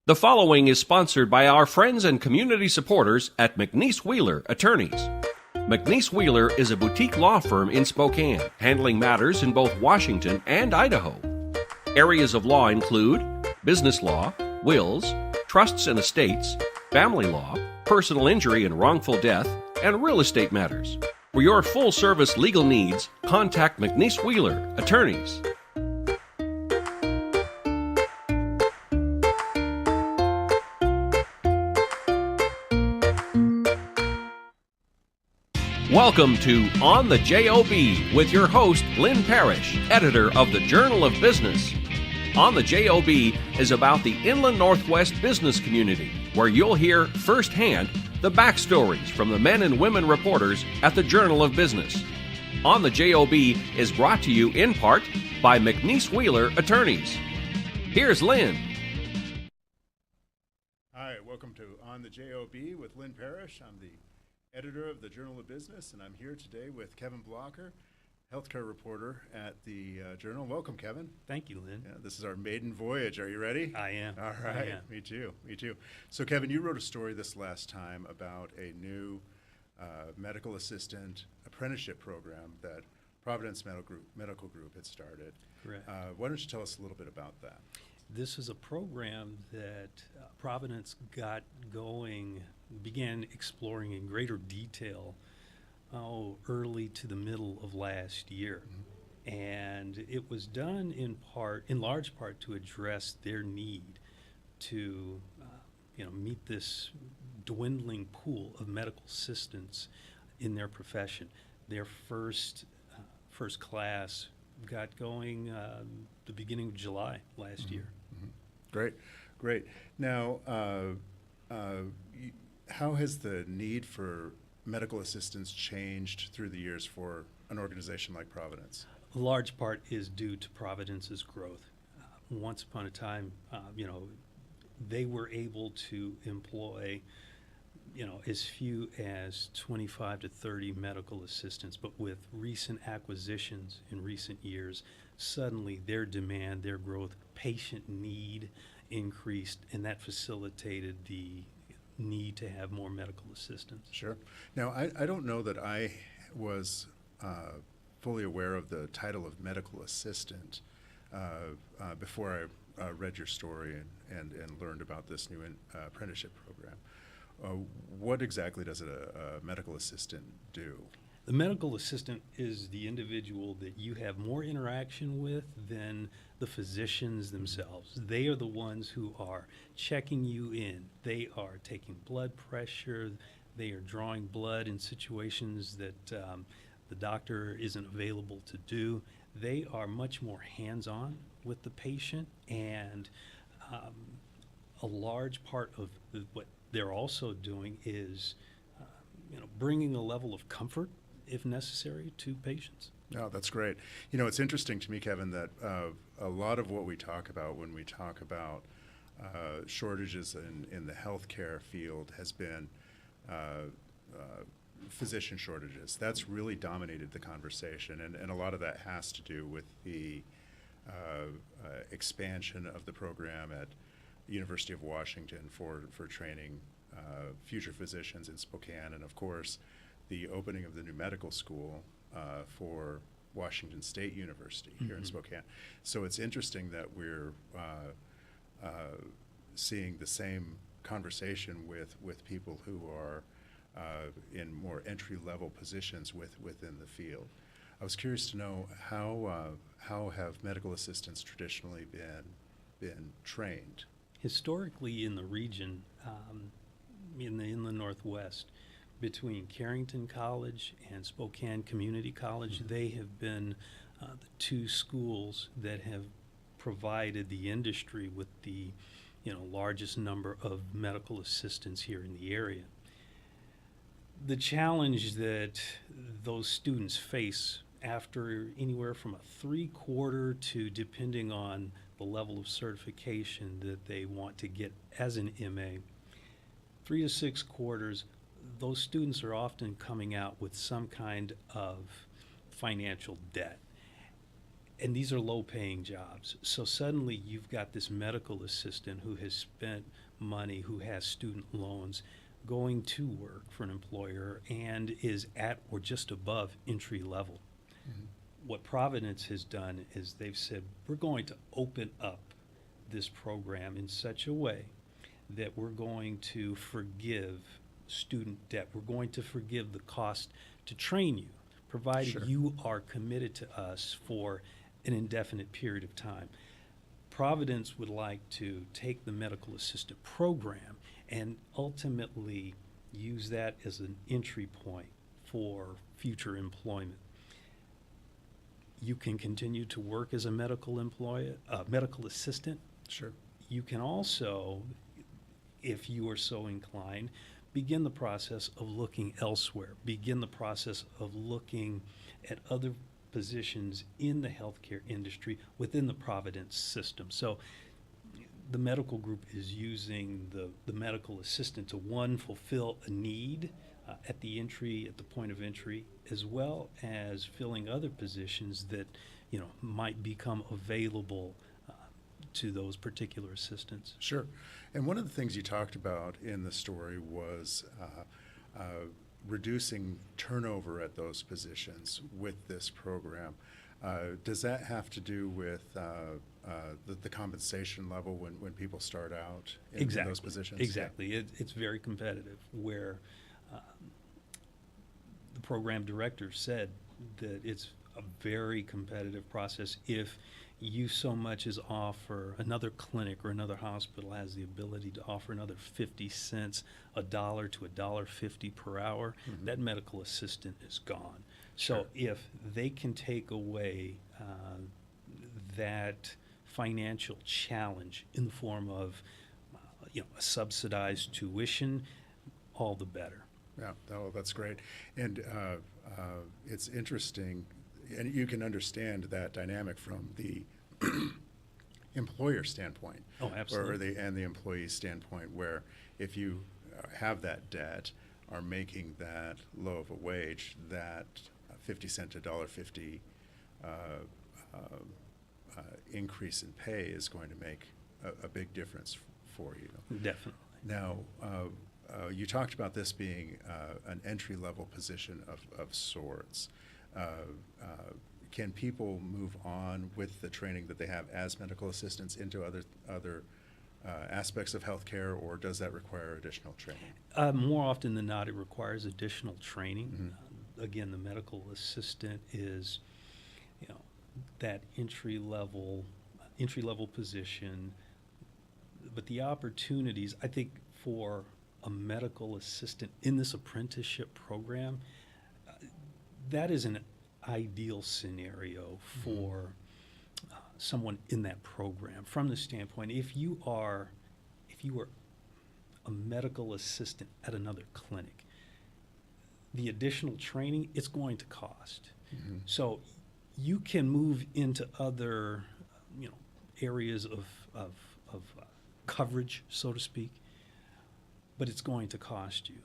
The following is sponsored by our friends and community supporters at McNeese Wheeler Attorneys. McNeese Wheeler is a boutique law firm in Spokane, handling matters in both Washington and Idaho. Areas of law include business law, wills, trusts and estates, family law, personal injury and wrongful death, and real estate matters. For your full-service legal needs, contact McNeese Wheeler Attorneys. Welcome to On the JoB with your host, Lynn Parrish, editor of the Journal of Business. On the JoB is about the Inland Northwest business community, where you'll hear firsthand the backstories from the men and women reporters at the Journal of Business. On the JoB is brought to you in part by McNeese Wheeler Attorneys. Here's Lynn. Hi, welcome to On the JoB with Lynn Parrish. I'm the editor of the Journal of Business, and I'm here today with Kevin Blocker, healthcare reporter at the Journal. Welcome, Kevin. Thank you, Lynn. Yeah, this is our maiden voyage. Are you ready? I am. All right. Me too. So, Kevin, you wrote a story this last time about a new medical assistant apprenticeship program that Providence Medical Group had started. Correct. Why don't you tell us a little bit about that? This is a program that Providence got going, began exploring in greater detail early to the middle of last year. Mm-hmm. And it was done in large part to address their need to meet this dwindling pool of medical assistants in their profession. Their first class got going the beginning of July last mm-hmm. year. Mm-hmm. Great. Now, how has the need for medical assistance changed through the years for an organization like Providence? A large part is due to Providence's growth. Once upon a time, they were able to employ, as few as 25 to 30 medical assistants, but with recent acquisitions in recent years, suddenly their demand, their growth, patient need increased, and that facilitated the need to have more medical assistance. Sure. Now, I don't know that I was fully aware of the title of medical assistant before I read your story and learned about this new apprenticeship program. What exactly does a medical assistant do? The medical assistant is the individual that you have more interaction with than the physicians themselves. They are the ones who are checking you in. They are taking blood pressure. They are drawing blood in situations that the doctor isn't available to do. They are much more hands-on with the patient, and a large part of what they're also doing is bringing a level of comfort, if necessary, to patients. Oh, that's great. It's interesting to me, Kevin, that a lot of what we talk about when we talk about shortages in the healthcare field has been physician shortages. That's really dominated the conversation, and a lot of that has to do with the expansion of the program at the University of Washington for training future physicians in Spokane, and of course the opening of the new medical school for Washington State University here in Spokane. So it's interesting that we're seeing the same conversation with people who are in more entry-level positions within the field. I was curious to know how have medical assistants traditionally been trained? Historically in the region, in the Inland Northwest, between Carrington College and Spokane Community College, they have been the two schools that have provided the industry with the largest number of medical assistants here in the area. The challenge that those students face after anywhere from a 3/4 to, depending on the level of certification that they want to get as an MA, 3 to 6 quarters, those students are often coming out with some kind of financial debt. and these are low-paying jobs. So suddenly you've got this medical assistant who has spent money, who has student loans, going to work for an employer and is at or just above entry level. What Providence has done is they've said, we're going to open up this program in such a way that we're going to forgive student debt. We're going to forgive the cost to train you, provided Sure. you are committed to us for an indefinite period of time. Providence would like to take the medical assistant program and ultimately use that as an entry point for future employment. You can continue to work as a medical assistant. Sure. You can also, if you are so inclined, begin the process of looking elsewhere, begin the process of looking at other positions in the healthcare industry within the Providence system. So the medical group is using the medical assistant to, one, fulfill a need at the point of entry, as well as filling other positions that, might become available to those particular assistants. Sure. And one of the things you talked about in the story was reducing turnover at those positions with this program. Does that have to do with the compensation level when people start out in those positions? Exactly. It's very competitive, where the program director said that it's a very competitive process. If you so much as offer, another clinic or another hospital has the ability to offer another 50 cents, $1 to $1.50 per hour, that medical assistant is gone. Sure. So if they can take away that financial challenge in the form of a subsidized tuition, all the better. Yeah, oh, that's great. And it's interesting, and you can understand that dynamic from the employer standpoint. Oh, absolutely. And the employee standpoint, where if you have that debt, are making that low of a wage, that 50 cent to $1.50 increase in pay is going to make a big difference for you. Definitely. Now, you talked about this being an entry-level position of sorts. Can people move on with the training that they have as medical assistants into other aspects of healthcare, or does that require additional training? More often than not, it requires additional training. Again, the medical assistant is, that entry level position, but the opportunities, I think, for a medical assistant in this apprenticeship program, that is an ideal scenario for someone in that program. From the standpoint, if you are a medical assistant at another clinic, the additional training, it's going to cost. So you can move into other areas of coverage, so to speak, but it's going to cost you.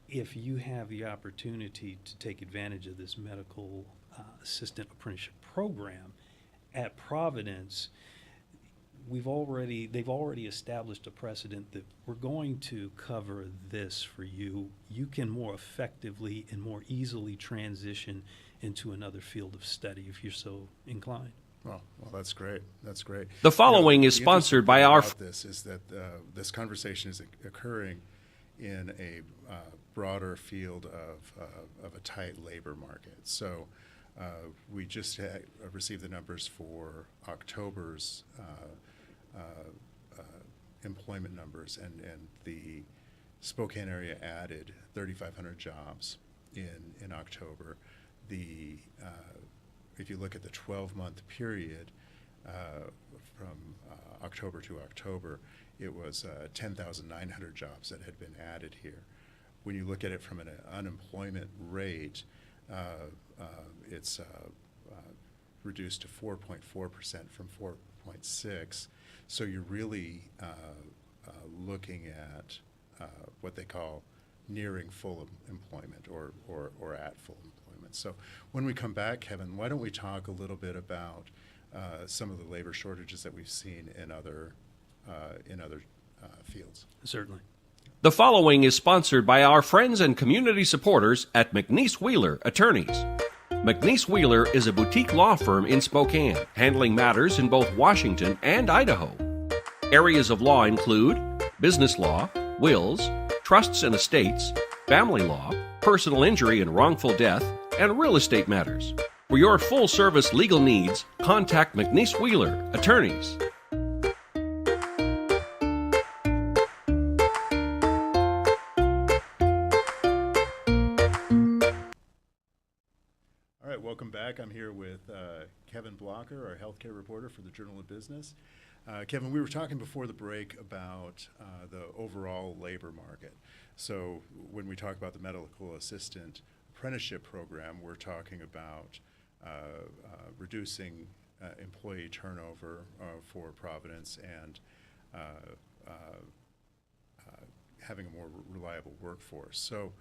If you have the opportunity to take advantage of this medical assistant apprenticeship program at Providence, they've already established a precedent that we're going to cover this for you. You can more effectively and more easily transition into another field of study if you're so inclined. Well, that's great. That's great. The following is the sponsored interesting by thing our about this is that this conversation is occurring in a broader field of a tight labor market. So we just received the numbers for October's employment numbers, and the Spokane area added 3,500 jobs in October. If you look at the 12-month period from October to October, it was 10,900 jobs that had been added here. When you look at it from an unemployment rate, it's reduced to 4.4% from 4.6%. So you're really looking at what they call nearing full employment or at full employment. So when we come back, Kevin, why don't we talk a little bit about some of the labor shortages that we've seen in other fields. Certainly. The following is sponsored by our friends and community supporters at McNeese Wheeler Attorneys. McNeese Wheeler is a boutique law firm in Spokane, handling matters in both Washington and Idaho. Areas of law include business law, wills, trusts and estates, family law, personal injury and wrongful death, and real estate matters. For your full-service legal needs, contact McNeese Wheeler Attorneys. All right, welcome back. I'm here with Kevin Blocker, our healthcare reporter for the Journal of Business. Kevin, we were talking before the break about the overall labor market. So when we talk about the medical assistant apprenticeship program, we're talking about reducing employee turnover for Providence and having a more reliable workforce. So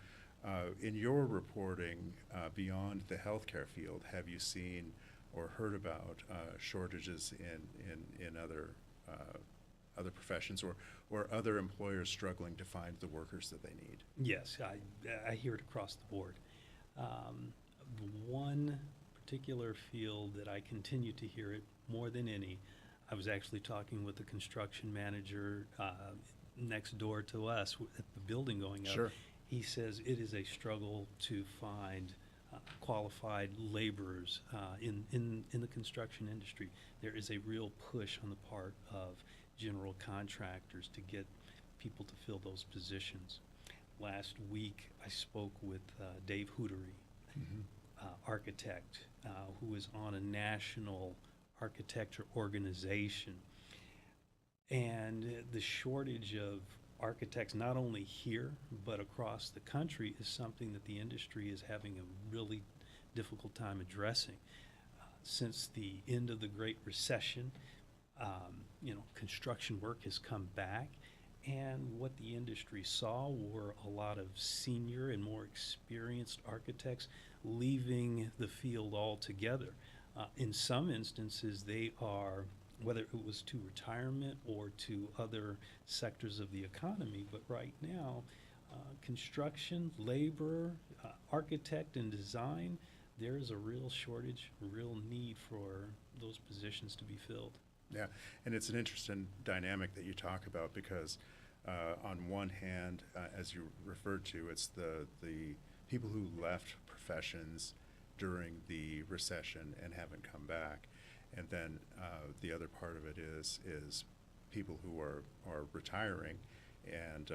in your reporting beyond the healthcare field, have you seen or heard about shortages in other professions or other employers struggling to find the workers that they need? Yes, I hear it across the board. One particular field that I continue to hear it more than any, I was actually talking with the construction manager next door to us at the building going up. Sure. He says it is a struggle to find qualified laborers in the construction industry. There is a real push on the part of general contractors to get people to fill those positions. Last week, I spoke with Dave Hootery, architect, who is on a national architecture organization. And the shortage of architects, not only here, but across the country, is something that the industry is having a really difficult time addressing. Since the end of the Great Recession, construction work has come back, and what the industry saw were a lot of senior and more experienced architects leaving the field altogether. In some instances, they are, whether it was to retirement or to other sectors of the economy, but right now, construction, labor, architect, and design, there is a real shortage, a real need for those positions to be filled. Yeah, and it's an interesting dynamic that you talk about because on one hand, as you referred to, it's the people who left professions during the recession and haven't come back. And then the other part of it is people who are retiring and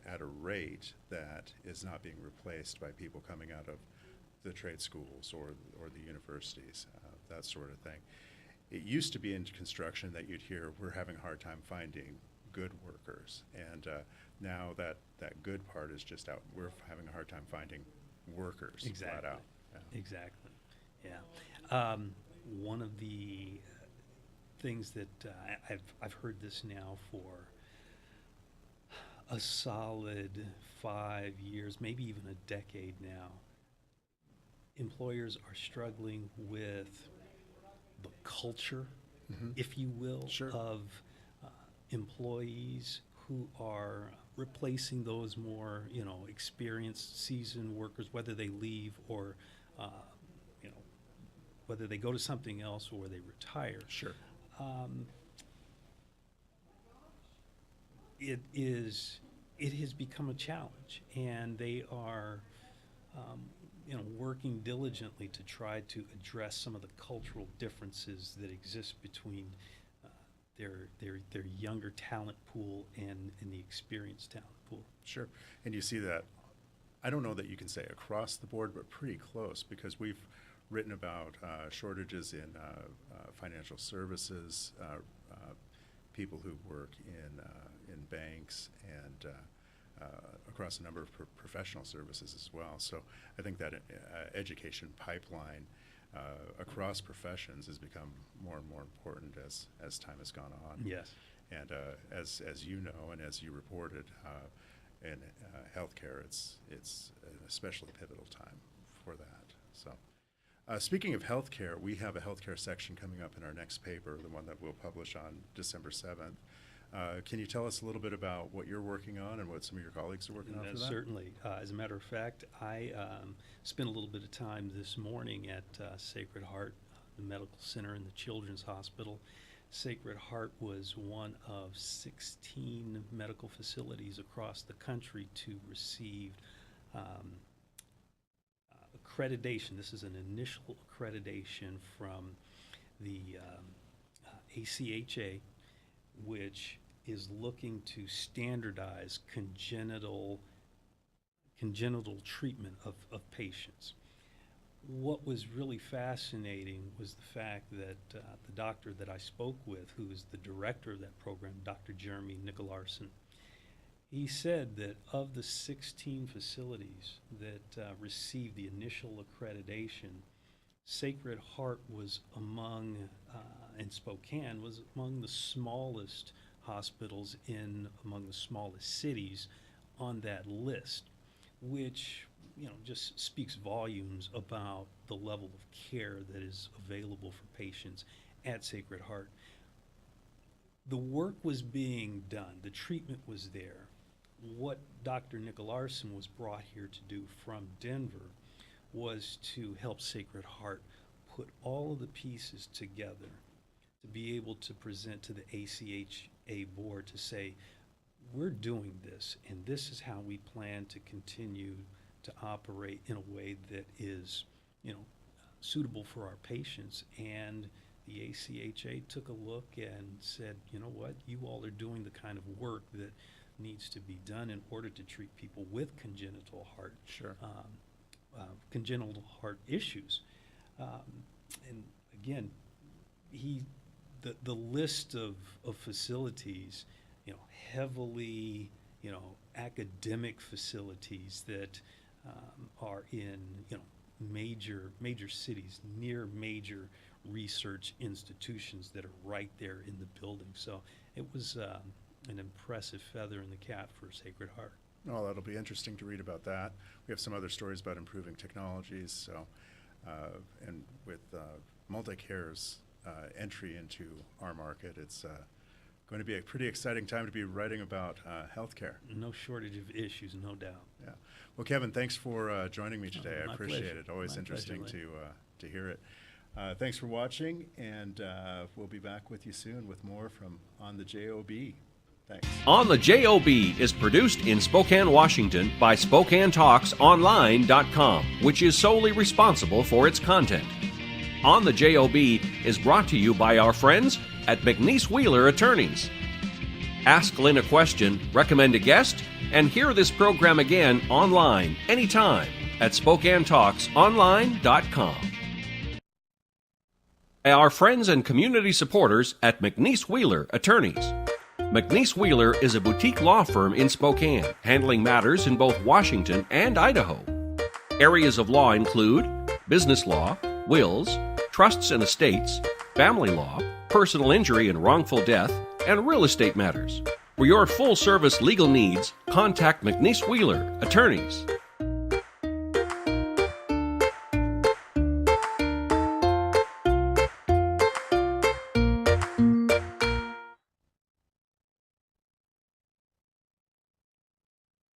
at a rate that is not being replaced by people coming out of the trade schools or the universities, that sort of thing. It used to be in construction that you'd hear we're having a hard time finding good workers, and now that good part is just out. We're having a hard time finding workers. Exactly. Flat out. Yeah. Exactly. Yeah. One of the things that I've heard this now for a solid 5 years, maybe even a decade now. Employers are struggling with the culture, if you will, Sure. of employees who are replacing those more, experienced, seasoned workers, whether they leave or, whether they go to something else or they retire. Sure. It has become a challenge, and they are, working diligently to try to address some of the cultural differences that exist between their younger talent pool and the experienced talent pool. Sure. And you see that, I don't know that you can say across the board, but pretty close, because we've written about shortages in financial services, people who work in banks, and across a number of professional services as well. So I think that education pipeline across professions has become more and more important as time has gone on. Yes. And as you know, and as you reported, in healthcare, it's an especially pivotal time for that. So Speaking of healthcare, we have a healthcare section coming up in our next paper, the one that we'll publish on December 7th. Can you tell us a little bit about what you're working on and what some of your colleagues are working on for that? Certainly. As a matter of fact, I spent a little bit of time this morning at Sacred Heart, the Medical Center and the Children's Hospital. Sacred Heart was one of 16 medical facilities across the country to receive accreditation. This is an initial accreditation from the ACHA, which is looking to standardize congenital treatment of patients. What was really fascinating was the fact that the doctor that I spoke with, who is the director of that program, Dr. Jeremy Nicolaarson, he said that of the 16 facilities that received the initial accreditation, Sacred Heart was among, in Spokane, was among the smallest hospitals among the smallest cities on that list, which just speaks volumes about the level of care that is available for patients at Sacred Heart. The work was being done, the treatment was there. What Dr. Nicolaarson was brought here to do from Denver was to help Sacred Heart put all of the pieces together to be able to present to the ACHA board to say, we're doing this, and this is how we plan to continue to operate in a way that is, suitable for our patients. And the ACHA took a look and said, you know what, you all are doing the kind of work that needs to be done in order to treat people with congenital heart issues. And again, the list of facilities, heavily, academic facilities that are in, major cities, near major research institutions that are right there in the building. So it was an impressive feather in the cap for Sacred Heart. Oh, that'll be interesting to read about that. We have some other stories about improving technologies. So, and with Multicare's entry into our market, it's going to be a pretty exciting time to be writing about healthcare. No shortage of issues, no doubt. Yeah. Well, Kevin, thanks for joining me today. I appreciate pleasure. it. Always My interesting pleasure, to hear it. Thanks for watching, and we'll be back with you soon with more from On the JoB. Thanks. On the JoB is produced in Spokane, Washington by SpokaneTalksOnline.com, which is solely responsible for its content. On the JoB is brought to you by our friends at McNeese Wheeler Attorneys. Ask Lynn a question, recommend a guest, and hear this program again online anytime at SpokaneTalksOnline.com. Our friends and community supporters at McNeese Wheeler Attorneys. McNeese Wheeler is a boutique law firm in Spokane, handling matters in both Washington and Idaho. Areas of law include business law, wills, trusts and estates, family law, personal injury and wrongful death, and real estate matters. For your full-service legal needs, contact McNeese Wheeler Attorneys.